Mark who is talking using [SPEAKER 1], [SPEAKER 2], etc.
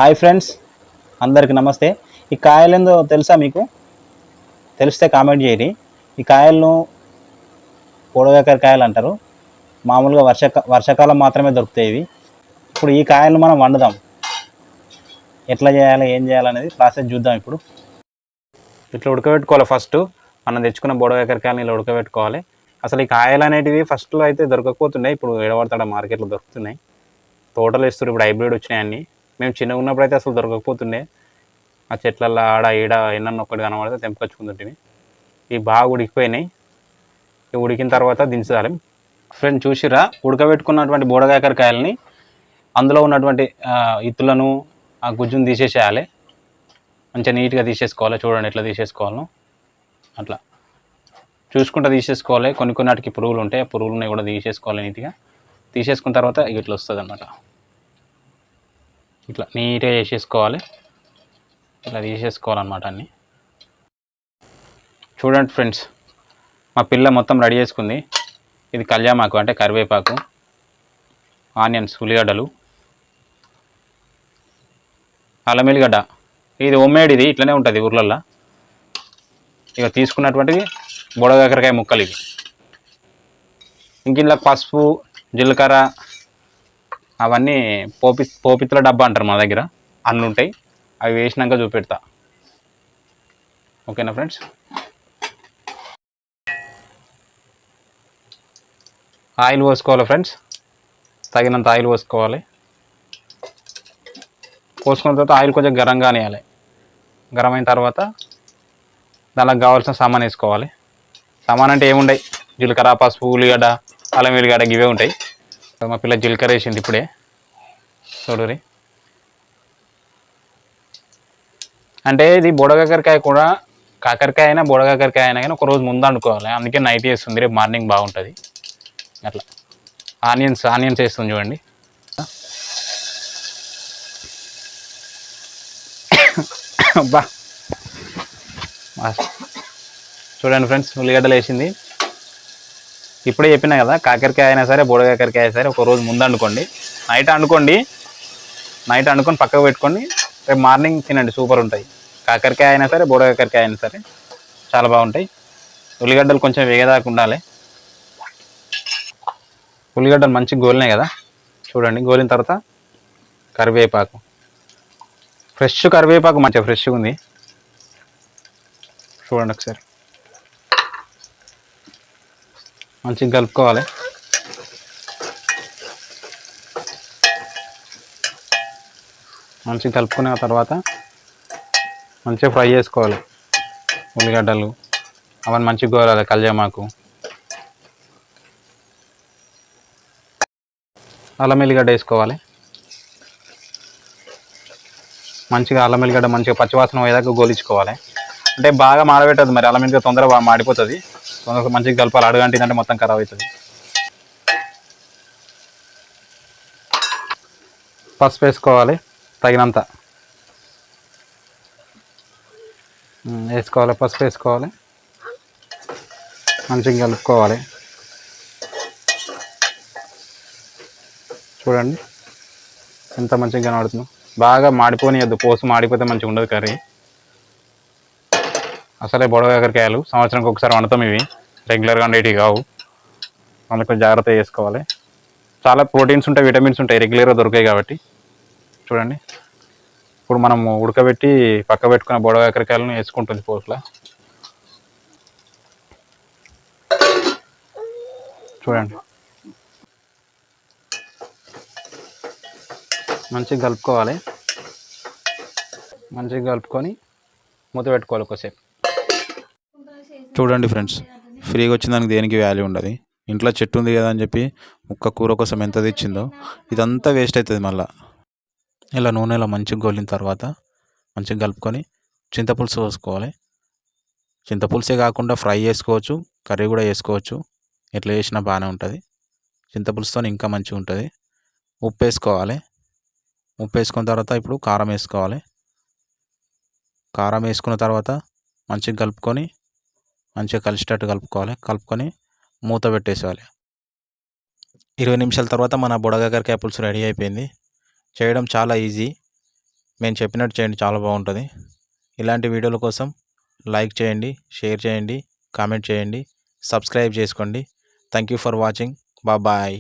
[SPEAKER 1] Hi friends, అందరికి నమస్తే. ఈ కాయలేందో తెలుసా మీకు? తెలిస్తే కామెంట్ చేయరి. ఈ కాయలను పొడవేకర కాయలు అంటారు. మామూలుగా వర్షాకాలం మాత్రమే దొరుకుతాయి ఇవి. ఇప్పుడు ఈ కాయలను మనం వండుదాం. ఎట్లా చేయాలి, ఏం చేయాలనేది ప్రాసెస్ చూద్దాం. ఇప్పుడు ఇట్లా ఉడకబెట్టుకోవాలి. ఫస్ట్ మనం తెచ్చుకున్న బొడవేకర కాయలను ఇలా ఉడకబెట్టుకోవాలి. అసలు ఈ కాయలు అనేటివి ఫస్ట్లో అయితే దొరకకపోతున్నాయి, ఇప్పుడు ఎడబడతాడ మార్కెట్లో దొరుకుతున్నాయి. తోటలు వేస్తారు ఇప్పుడు, హైబ్రిడ్ వచ్చినాయి అన్నీ. మేము చిన్నగా ఉన్నప్పుడు అయితే అసలు దొరకకపోతుండే. ఆ చెట్లల్లో ఆడ ఈడ ఎన్నన్న ఒక్కటి కనబడితే తెంపుకొచ్చుకుంటుంటివి. ఇవి బాగా ఉడికిపోయినాయి. ఇవి ఉడికిన తర్వాత దించాలి. ఫ్రెండ్ చూసిరా, ఉడకబెట్టుకున్నటువంటి బోడకాకరకాయలని అందులో ఉన్నటువంటి ఇత్తులను ఆ గుజ్జును తీసేసేయాలి. మంచిగా నీట్గా తీసేసుకోవాలి. చూడండి ఎట్లా తీసేసుకోవాలను, అట్లా చూసుకుంటూ తీసేసుకోవాలి. కొన్ని కొన్నిటికి పురుగులు ఉంటాయి, ఆ పురుగులని కూడా తీసేసుకోవాలి. నీట్గా తీసేసుకున్న తర్వాత ఇట్లా వస్తుంది అన్నమాట. ఇట్లా నీట్గా చేసేసుకోవాలి. ఇలా తీసేసుకోవాలన్నమాట అన్నీ. చూడండి ఫ్రెండ్స్, మా పిల్ల మొత్తం రెడీ చేసుకుంది. ఇది కళ్యామాకు అంటే కరివేపాకు, ఆనియన్స్ ఉల్లిగడ్డలు, అల్లం ఎల్లిగడ్డ. ఇది హోమ్మేడ్, ఇది ఇట్లనే ఉంటుంది ఊర్లల్లో. ఇక తీసుకున్నటువంటిది బుడకాకరకాయ ముక్కలు ఇవి. ఇంక ఇంట్లో పసుపు, జీలకర్ర అవన్నీ పోపిత్తుల డబ్బా అంటారు మా దగ్గర, అన్నీ ఉంటాయి. అవి వేసినాక చూపెడతా. ఓకేనా ఫ్రెండ్స్? ఆయిల్ పోసుకోవాలి ఫ్రెండ్స్, తగినంత ఆయిల్ పోసుకోవాలి. పోసుకున్న తర్వాత ఆయిల్ కొంచెం గరంగా అనేయాలి. గరం అయిన తర్వాత దానికి కావాల్సిన సామాన్ వేసుకోవాలి. సామాన్ అంటే ఏముంటాయి, జీలకర్ర, పసుపు, ఉల్లిగడ్డ, అల్లం వెల్లిగడ్డ ఇవే ఉంటాయి. మా పిల్ల జీలకర్ర వేసింది ఇప్పుడే, చూడరి. అంటే ఇది బుడకాకరకాయ కూడా, కాకరకాయ అయినా బుడకాకరకాయ అయినా కానీ ఒకరోజు ముందు వండుకోవాలి. అందుకే నైట్ వేస్తుంది, రేపు మార్నింగ్ బాగుంటుంది. అట్లా ఆనియన్స్ వేస్తుంది చూడండి. అబ్బా, చూడండి ఫ్రెండ్స్, ఉల్లిగడ్డలు వేసింది. ఇప్పుడే చెప్పినా కదా, కాకరకాయ అయినా సరే బుడకాకరకాయ అయినా సరే ఒక రోజు ముందు వండుకోండి. నైట్ వండుకొని పక్కకు పెట్టుకోండి. రేపు మార్నింగ్ తినండి, సూపర్ ఉంటాయి. కాకరకాయ అయినా సరే బుడకాకరకాయ అయినా సరే చాలా బాగుంటాయి. ఉల్లిగడ్డలు కొంచెం వేగదాకా ఉండాలి. ఉల్లిగడ్డలు మంచిగా గోలినాయి కదా, చూడండి. గోలిన తర్వాత కరివేపాకు, ఫ్రెష్ కరివేపాకు, మంచిగా ఫ్రెష్గా ఉంది. చూడండి ఒకసారి. మంచిగా కలుపుకోవాలి. మంచిగా కలుపుకున్న తర్వాత మంచిగా ఫ్రై చేసుకోవాలి. ఉల్లిగడ్డలు అవన్నీ మంచిగా గోరాలి. కళ్యామాకు, అల్లం ఎల్లిగడ్డ వేసుకోవాలి. మంచిగా అల్లం ఎల్లిగడ్డ మంచిగా పచ్చివాసన పోయేదాకా గోలించుకోవాలి. అంటే బాగా మాడబెట్టదు, మరి అల్లం ఎల్లిగడ్డ తొందరగా మాడిపోతుంది. తొందరగా మంచిగా కలపాలి. అడుగంటిందంటే మొత్తం ఖరాబ్ అవుతుంది. పసుపు వేసుకోవాలి తగినంత వేసుకోవాలి. పసుపు వేసుకోవాలి, మంచిగా కలుపుకోవాలి. చూడండి ఎంత మంచిగా కనబడుతుందో. బాగా మాడిపోనియద్దు, పోసు మాడిపోతే మంచిగా ఉండదు కర్రీ. అసలే బుడకాకరకాయలు సంవత్సరానికి ఒకసారి వండుతాం. ఇవి రెగ్యులర్గా వండేటివి కావు, అందుకు కొంచెం జాగ్రత్త చేసుకోవాలి. చాలా ప్రోటీన్స్ ఉంటాయి, విటమిన్స్ ఉంటాయి, రెగ్యులర్గా దొరికాయి కాబట్టి. చూడండి, ఇప్పుడు మనము ఉడకబెట్టి పక్క పెట్టుకున్న బుడకాకరకాయలను వేసుకుంటుంది పోసులా. చూడండి, మంచిగా కలుపుకోవాలి. మంచిగా కలుపుకొని మూత పెట్టుకోవాలి ఒకసేపు.
[SPEAKER 2] చూడండి ఫ్రెండ్స్, ఫ్రీగా వచ్చిన దానికి దేనికి వాల్యూ ఉండదు. ఇంట్లో చెట్టు ఉంది కదా అని చెప్పి ముక్క కూర కోసం ఎంత తెచ్చిందో ఇదంతా వేస్ట్ అవుతుంది మళ్ళీ. ఇలా నూనెలో మంచిగా గోలిన తర్వాత మంచిగా కలుపుకొని చింతపులుసు పోసుకోవాలి. చింతపులుసే కాకుండా ఫ్రై చేసుకోవచ్చు, కర్రీ కూడా చేసుకోవచ్చు. ఎట్లా చేసినా బాగానే ఉంటుంది. చింతపులుసుతో ఇంకా మంచిగా ఉంటుంది. ఉప్పు వేసుకోవాలి. ఉప్పు వేసుకున్న తర్వాత ఇప్పుడు కారం వేసుకోవాలి. కారం వేసుకున్న తర్వాత మంచిగా కలుపుకొని మంచిగా కలిసేటట్టు కలుపుకొని మూత పెట్టేసేయాలి. 20 నిమిషాల తర్వాత మన బుడకాకరకాయ పులుసు రెడీ అయిపోయింది. చేయడం చాలా ఈజీ. మేము చెప్పినట్టు చేయండి, చాలా బాగుంటుంది. ఇలాంటి వీడియోల కోసం లైక్ చేయండి, షేర్ చేయండి, కామెంట్ చేయండి, సబ్స్క్రైబ్ చేసుకోండి. Thank you for watching. Bye.